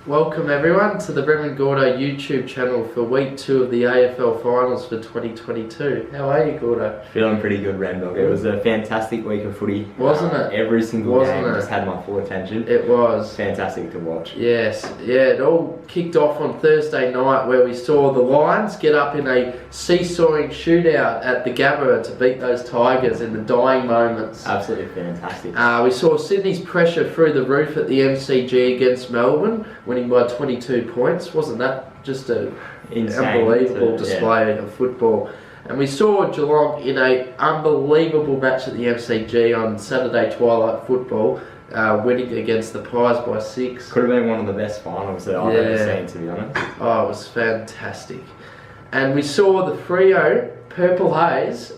Welcome everyone to the Rem Gordo YouTube channel for week 2 of the AFL Finals for 2022. How are you, Gordo? Feeling pretty good, Rem Dog. It was a fantastic week of footy. Wasn't it? Every single game just had my full attention. It was. Fantastic to watch. Yes, yeah, it all kicked off on Thursday night where we saw the Lions get up in a seesawing shootout at the Gabba to beat those Tigers in the dying moments. Absolutely fantastic. We saw Sydney's pressure through the roof at the MCG against Melbourne, winning by 22 points. Wasn't that just an unbelievable display of football? And we saw Geelong in an unbelievable match at the MCG on Saturday Twilight Football, winning against the Pies by 6. Could have been one of the best finals that I've ever seen, to be honest. Oh, it was fantastic. And we saw the Freo Purple Haze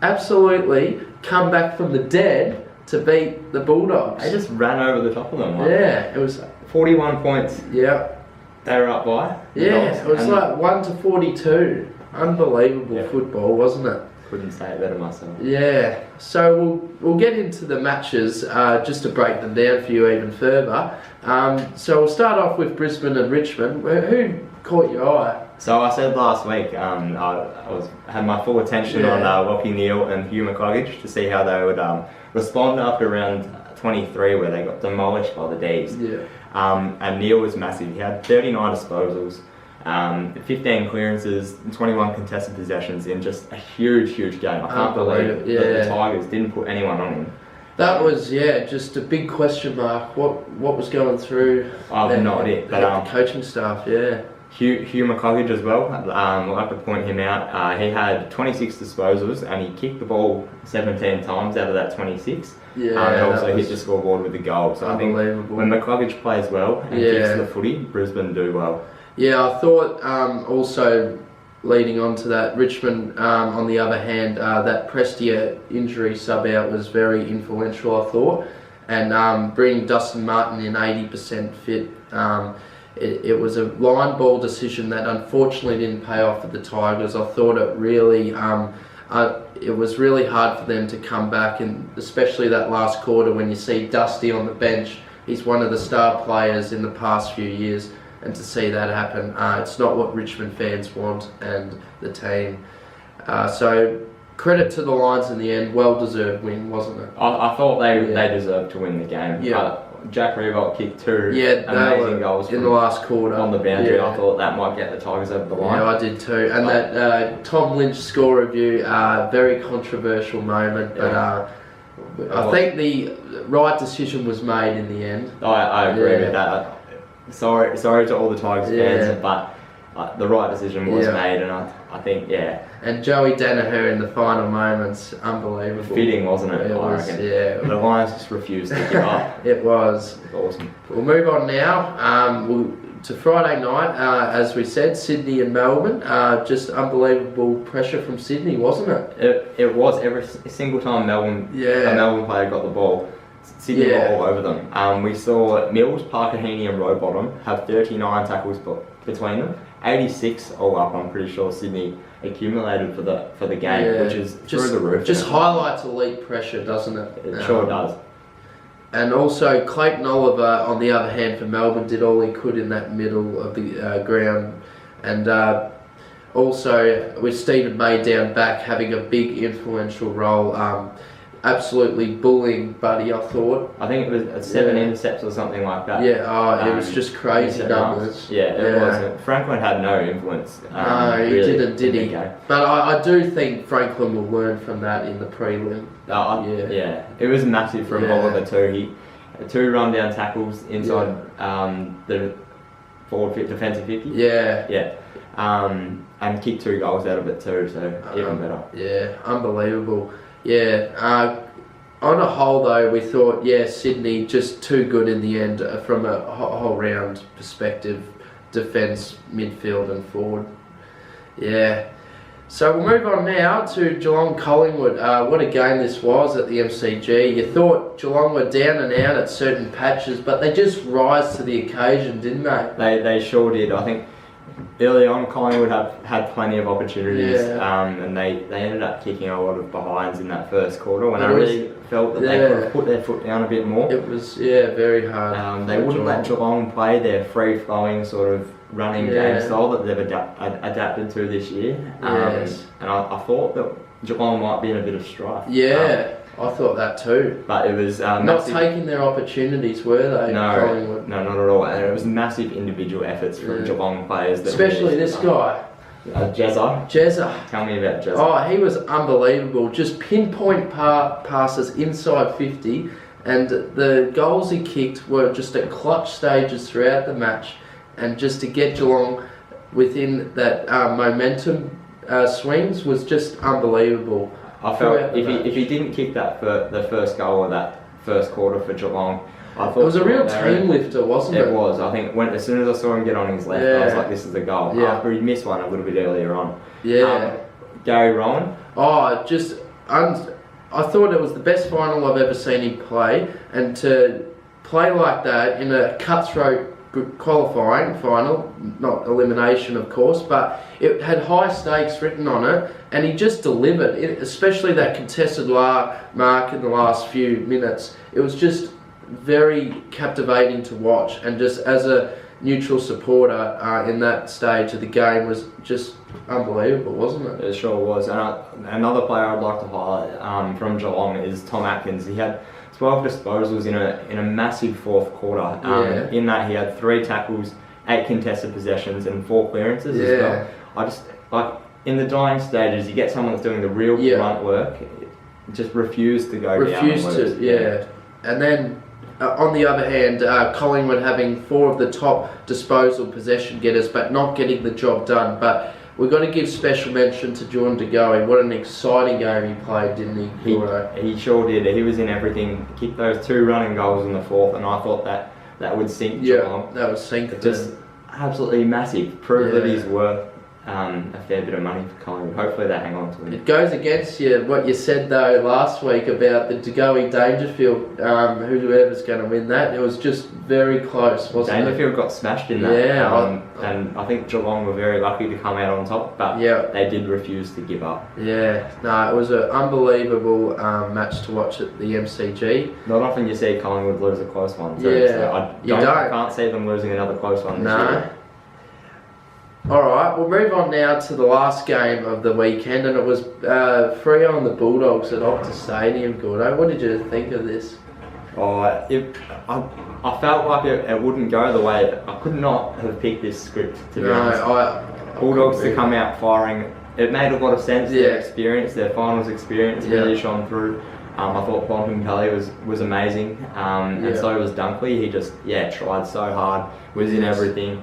absolutely come back from the dead to beat the Bulldogs. They just ran over the top of them. It was 41 points. Yeah. They were up by. It was like 1-42. Unbelievable football, wasn't it? Couldn't say it better myself. Yeah. So we'll get into the matches just to break them down for you even further. So we'll start off with Brisbane and Richmond. Who caught your eye? So I said last week, I had my full attention on Lachie Neale and Hugh McCluggage to see how they would respond after round 23 where they got demolished by the D's. And Neale was massive. He had 39 disposals, 15 clearances, and 21 contested possessions in just a huge game. I can't believe that the Tigers didn't put anyone on him. That was, just a big question mark. What was going through I have no idea. But the coaching staff, Hugh McCluggage as well, I'll have to point him out. He had 26 disposals and he kicked the ball 17 times out of that 26. And also hit the scoreboard with the goal. So I think when McCluggage plays well and kicks the footy, Brisbane do well. Yeah, I thought also leading on to that, Richmond on the other hand, that Prestia injury sub out was very influential, I thought. And bringing Dustin Martin in 80% fit, it was a line ball decision that unfortunately didn't pay off for the Tigers. I thought it really, it was really hard for them to come back, and especially that last quarter when you see Dusty on the bench. He's one of the star players in the past few years, and to see that happen, it's not what Richmond fans want and the team. So credit to the Lions in the end, well-deserved win, wasn't it? I thought they deserved to win the game. Jack Revolt kicked 2 amazing goals in the last quarter on the boundary. I thought that might get the Tigers over the line. Yeah, I did too. And that Tom Lynch score review, very controversial moment, but I think the right decision was made in the end. I agree with that. Sorry to all the Tigers fans, but the right decision was made, and I think, And Joey Danaher in the final moments, unbelievable. Fitting, wasn't it? It was, The Lions just refused to give up. It was. Awesome. We'll move on now to Friday night. As we said, Sydney and Melbourne. Just unbelievable pressure from Sydney, wasn't it? It was. Every single time a Melbourne player got the ball, Sydney were all over them. We saw Mills, Parker Heaney and Rowbottom have 39 tackles between them. 86 all up, I'm pretty sure Sydney accumulated for the game, which is through the roof. Just highlights elite pressure, doesn't it? It sure does. And also Clayton Oliver, on the other hand, for Melbourne, did all he could in that middle of the ground. And also with Stephen May down back having a big influential role, absolutely bullying Buddy, I thought. I think it was 7 intercepts or something like that. It was just crazy numbers. It was. Franklin had no influence. No, he didn't, did he? But I do think Franklin will learn from that in the prelim. It was massive from Oliver too. He 2 run-down tackles inside the forward defensive 50. And kicked 2 goals out of it too, so even better. Yeah, unbelievable. On a whole though, we thought, Sydney just too good in the end from a whole round perspective, defence, midfield and forward. So we'll move on now to Geelong Collingwood. What a game this was at the MCG. You thought Geelong were down and out at certain patches, but they just rise to the occasion, didn't they? They sure did. I think early on, Collingwood had plenty of opportunities, Yeah. and they ended up kicking a lot of behinds in that first quarter when It I was- really felt that they could have put their foot down a bit more. It was very hard. They wouldn't let Geelong play their free-flowing sort of running game style that they've adapted to this year. Yes. And I thought that Geelong might be in a bit of strife. Yeah, I thought that too. But it was Not taking their opportunities, were they? Collingwood? No, not at all. And it was massive individual efforts from Geelong players. Especially this guy. Jezza. Tell me about Jezza. Oh, he was unbelievable. Just pinpoint passes inside 50, and the goals he kicked were just at clutch stages throughout the match, and just to get Geelong within that momentum swings was just unbelievable. I felt if he didn't kick that for the first goal of that first quarter for Geelong, I thought it was a real team lifter, wasn't it? It was. I think as soon as I saw him get on his left, I was like, this is a goal. Yeah. After he missed one a little bit earlier on. Yeah. Gary Rowan. Oh, I thought it was the best final I've ever seen him play, and to play like that in a cutthroat qualifying final, not elimination of course, but it had high stakes written on it, and he just delivered, especially that contested mark in the last few minutes. It was just very captivating to watch, and just as a neutral supporter in that stage of the game was just unbelievable, wasn't it? It sure was. And another player I'd like to highlight from Geelong is Tom Atkins. He had 12 disposals in a massive fourth quarter. In that, he had 3 tackles, 8 contested possessions, and 4 clearances as well. I just like in the dying stages, you get someone that's doing the real grunt work, just refuse to go down. And then on the other hand, Collingwood having 4 of the top disposal possession getters, but not getting the job done. But we've got to give special mention to Jordan De Goey. What an exciting game he played, didn't he? He sure did. He was in everything. Kicked those 2 running goals in the fourth, and I thought that would sink Geelong. That would sink them. Just absolutely massive. Prove that he's worth a fair bit of money for Collingwood. Hopefully they hang on to him. It goes against you what you said though last week about the De Goey Dangerfield, whoever's going to win that. It was just very close, wasn't Dangerfield got smashed in that. And I think Geelong were very lucky to come out on top, but they did refuse to give up. Yeah, no, it was an unbelievable match to watch at the MCG. Not often you see Collingwood lose a close one. So I can't see them losing another close one this year. Alright, we'll move on now to the last game of the weekend, and it was Freo and the Bulldogs at Optus Stadium. Gordo, what did you think of this? I felt like it wouldn't go the way. I could not have picked this script, to be honest. Bulldogs to come out firing, it made a lot of sense. Their experience, their finals experience really shone through. I thought Bonham Kelly was amazing, and so was Dunkley. He just tried so hard, was in everything.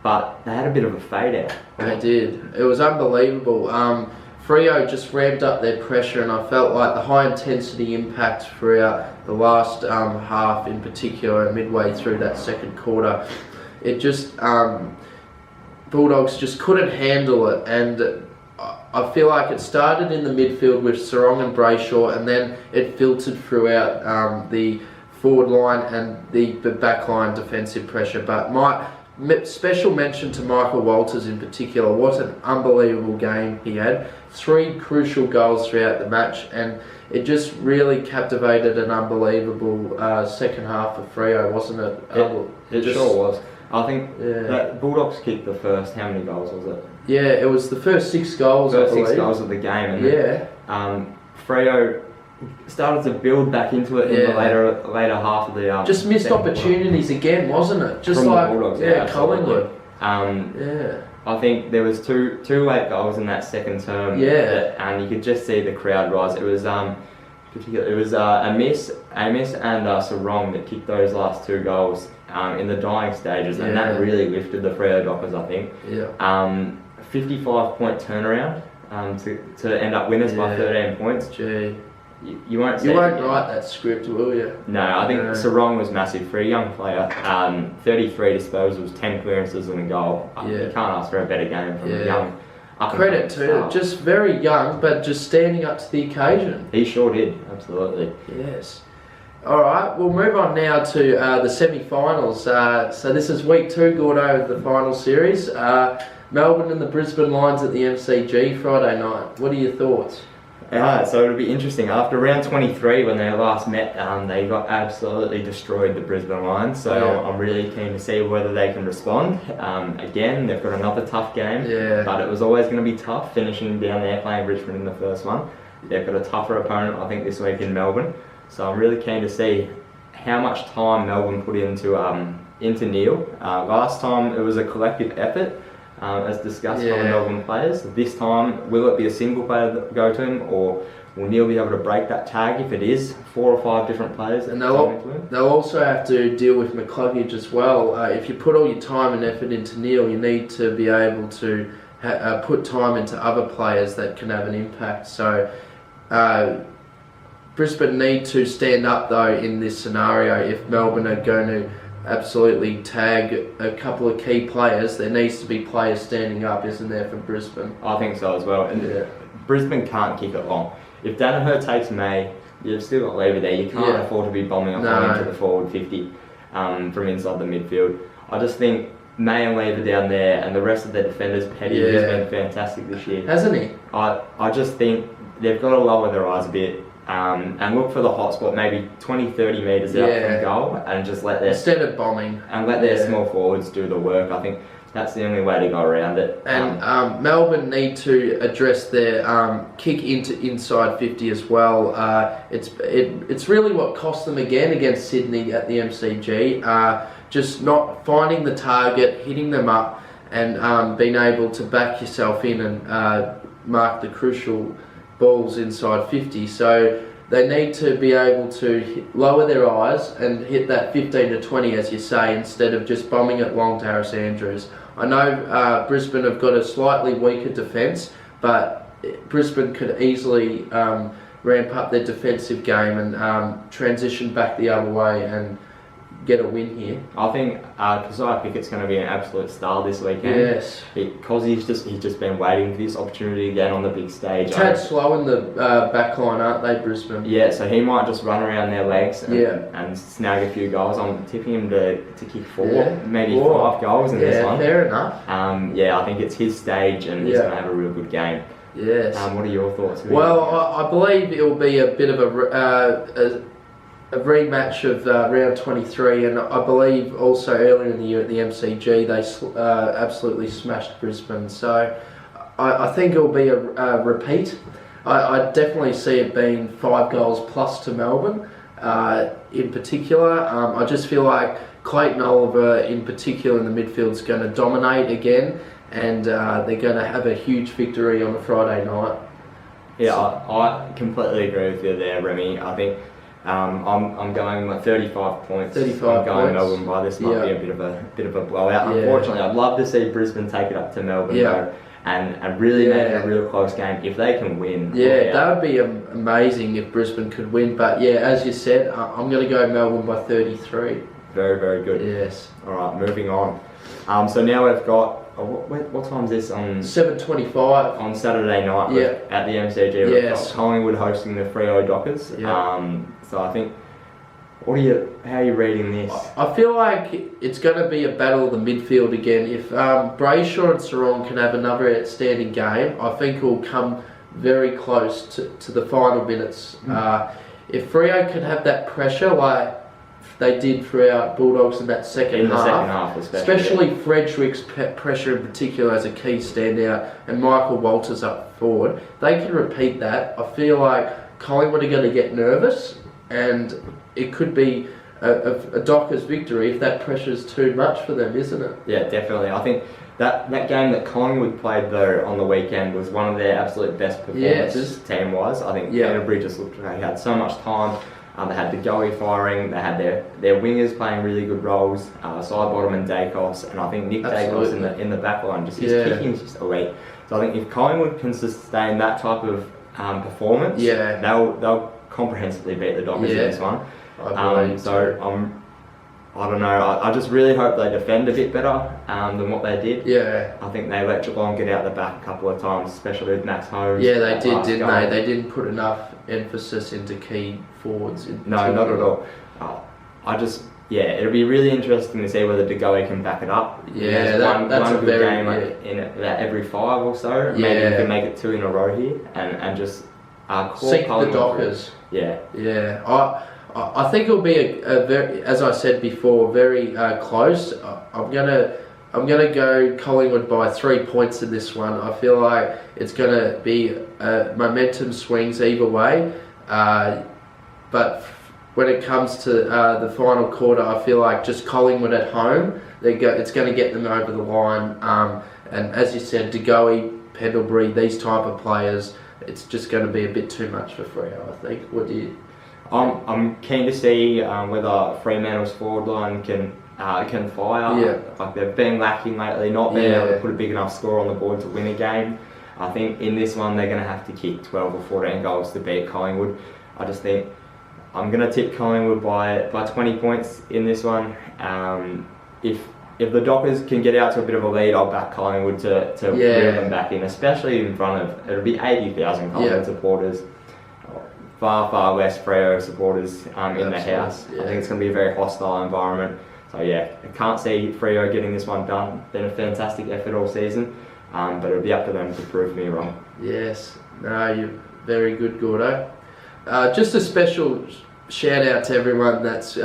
But they had a bit of a fade out. They did. It was unbelievable. Freo just ramped up their pressure, and I felt like the high intensity impact throughout the last half in particular, and midway through that second quarter, it just Bulldogs just couldn't handle it, and I feel like it started in the midfield with Sarong and Brayshaw, and then it filtered throughout the forward line and the back line defensive pressure. But special mention to Michael Walters in particular. What an unbelievable game he had. 3 crucial goals throughout the match, and it just really captivated an unbelievable second half of Freo, wasn't it? It sure was. I think that Bulldogs kicked the first, how many goals was it? Yeah, it was the first 6 goals, First 6 goals of the game. And Freo started to build back into it in the later half of the just missed opportunities again, wasn't it? Just from like the Bulldogs, Collingwood. I think there was two late goals in that second term. And you could just see the crowd rise. It was Amiss and Sarong that kicked those last 2 goals in the dying stages, and that really lifted the Freo Dockers, I think. 55-point turnaround to end up winners by 13 points. Gee. You won't write that script, will you? No, I think Sarong was massive for a young player. 33 disposals, 10 clearances and a goal. You can't ask for a better game from a young. Credit to just very young, but just standing up to the occasion. He sure did, absolutely. Yes. All right, we'll move on now to the semi-finals. So this is week 2, Gordo, of the final series. Melbourne and the Brisbane Lions at the MCG Friday night. What are your thoughts? So it'll be interesting. After round 23, when they last met, they got absolutely destroyed, the Brisbane Lions. So I'm really keen to see whether they can respond. Again, they've got another tough game, but it was always going to be tough finishing down there playing Richmond in the first one. They've got a tougher opponent, I think, this week in Melbourne. So I'm really keen to see how much time Melbourne put into Neil. Last time it was a collective effort. As discussed by the Melbourne players. This time, will it be a single player that go to him, or will Neil be able to break that tag if it is 4 or 5 different players? And they'll also have to deal with McCluggage as well. If you put all your time and effort into Neil, you need to be able to put time into other players that can have an impact. So Brisbane need to stand up though in this scenario. If Melbourne are going to absolutely tag a couple of key players, there needs to be players standing up, isn't there, for Brisbane? I think so as well. And Brisbane can't keep it long. If Danaher takes May, you've still got Lever there. You can't afford to be bombing up into the forward 50 from inside the midfield. I just think May and Lever down there, and the rest of their defenders, Petty, who's been fantastic this year. Hasn't he? I just think they've got to lower their eyes a bit. And look for the hot spot, maybe 20-30 metres out from goal, and just let their instead of bombing and let their small forwards do the work. I think that's the only way to go around it. And Melbourne need to address their kick into inside 50 as well. It's really what cost them again against Sydney at the MCG. Just not finding the target, hitting them up, and being able to back yourself in and mark the crucial balls inside 50. So they need to be able to lower their eyes and hit that 15 to 20, as you say, instead of just bombing it long to Harris Andrews. I know Brisbane have got a slightly weaker defence, but Brisbane could easily ramp up their defensive game and transition back the other way and get a win here. I think Keziah Pickett's going to be an absolute star this weekend. Yes, because he's just been waiting for this opportunity again on the big stage. Tad slow in the back line, aren't they, Brisbane? Yeah, so he might just run around their legs and snag a few goals. I'm tipping him to kick 4, maybe 5 goals in this one. Yeah, fair enough. I think it's his stage, and he's going to have a real good game. Yes. What are your thoughts? Well, I believe it'll be a bit of a rematch of round 23, and I believe also earlier in the year at the MCG they absolutely smashed Brisbane. So I think it'll be a repeat. I definitely see it being 5 goals plus to Melbourne in particular. I just feel like Clayton Oliver in particular in the midfield is going to dominate again, and they're going to have a huge victory on a Friday night. Yeah, I completely agree with you there, Remy. I think I'm going with 35 points. 35 I'm going points. Melbourne by this might be a bit of a blowout. Unfortunately, I'd love to see Brisbane take it up to Melbourne though, and really make it a real close game if they can win. Yeah, that would be amazing if Brisbane could win. But as you said, I'm going to go Melbourne by 33. Very, very good. Yes. All right, moving on. So now we've got what time is this on? 7:25 on Saturday night at the MCG. We've got Collingwood hosting the Freo Dockers. So I think, how are you reading this? I feel like it's going to be a battle of the midfield again. If Brayshaw and Sarong can have another outstanding game, I think it will come very close to the final minutes. If Freo can have that pressure like they did throughout Bulldogs in that second half, especially Frederick's pressure in particular as a key standout, and Michael Walters up forward, they can repeat that. I feel like Collingwood are going to get nervous, and it could be a Dockers victory if that pressure is too much for them, isn't it? Yeah, definitely. I think that game that Collingwood played though on the weekend was one of their absolute best performances team-wise. I think Peter Bridges looked like he had so much time. They had the goalie firing, they had their wingers playing really good roles, Sidebottom and Dacos, and I think Nick Dacos in the back line, his kicking is just elite. So I think if Collingwood can sustain that type of performance, they'll comprehensively beat the Dockers in this one. I don't know, I just really hope they defend a bit better than what they did. Yeah. I think they let Geelong get out the back a couple of times, especially with Max Hose. Yeah, they did, didn't they? They didn't put enough emphasis into key forwards. No, not at all. It'll be really interesting to see whether De Goey can back it up. Yeah, that's one a good very game in about every 5 or so. Maybe he can make it 2 in a row here and just sink the Dockers. Yeah. I think it'll be a very, as I said before, very close. I'm gonna go Collingwood by 3 points in this one. I feel like it's gonna be momentum swings either way, but when it comes to the final quarter, I feel like just Collingwood at home, it's going to get them over the line. And as you said, De Goey, Pendlebury, these type of players, it's just going to be a bit too much for Freo, I think. What do you? I'm keen to see whether Fremantle's forward line can fire. Yeah. Like they've been lacking lately, not being able to put a big enough score on the board to win a game. I think in this one they're going to have to kick 12 or 14 goals to beat Collingwood. I just think I'm going to tip Collingwood by 20 points in this one. If the Dockers can get out to a bit of a lead, I'll back Collingwood to reel them back in, especially in front of, it'll be 80,000 Collingwood supporters. Far less Freo supporters in the house. I think it's going to be a very hostile environment. So I can't see Freo getting this one done. Been a fantastic effort all season, but it'll be up to them to prove me wrong. Yes, no, you're very good, Gordo. Just a special shout out to everyone that's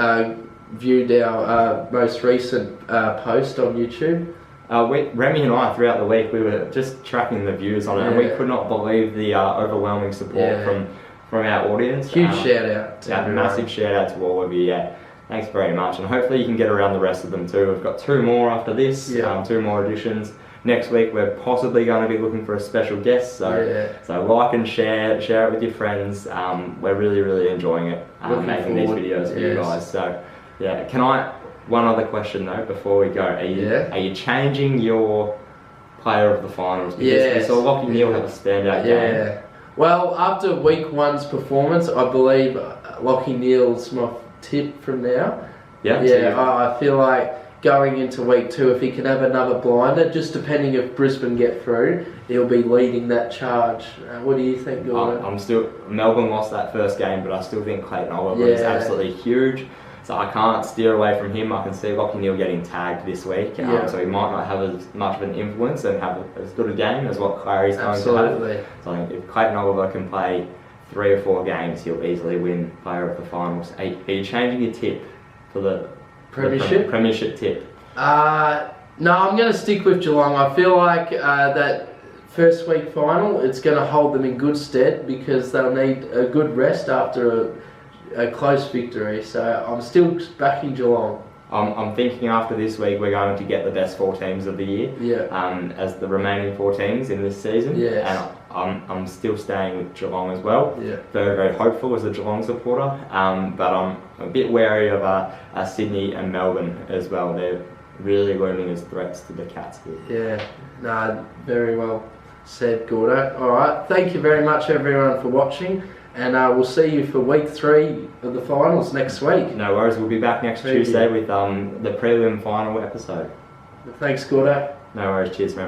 viewed our most recent post on YouTube. Remy and I, throughout the week, we were just tracking the views on it, and we could not believe the overwhelming support from our audience. Huge shout out to everyone. Massive shout out to all of you. Thanks very much, and hopefully you can get around the rest of them too. We've got 2 more after this, 2 more editions. Next week we're possibly going to be looking for a special guest, so like and share it with your friends. We're really enjoying it, making these videos for you guys. So one other question though before we go, are you changing your player of the finals? Because we saw Lachie Neale have a standout game. Well, after week 1's performance, I believe Lachie Neale's my tip from now. I feel like going into week 2, if he can have another blinder, just depending if Brisbane get through, he'll be leading that charge. What do you think, Gordon? Melbourne lost that first game, but I still think Clayton Oliver is absolutely huge. So I can't steer away from him. I can see Lachie Neale getting tagged this week, so he might not have as much of an influence and have as good a game as what Clary's going to have. So I think if Clayton Oliver can play 3 or 4 games, he'll easily win player of the finals. Are you changing your tip for the Premiership tip? No, I'm going to stick with Geelong. I feel like that first week final, it's going to hold them in good stead because they'll need a good rest after a close victory. So I'm still backing Geelong. I'm thinking after this week we're going to get the best 4 teams of the year as the remaining 4 teams in this season. And I'm still staying with Geelong as well. Very hopeful as a Geelong supporter, but I'm a bit wary of Sydney and Melbourne as well. They're really looming as threats to the Cats here. Very well said, Gordo. Alright, thank you very much everyone for watching, and we'll see you for week 3 of the finals next week. No worries, we'll be back next Tuesday with the prelim final episode. Thanks, Gordo. No worries, cheers man.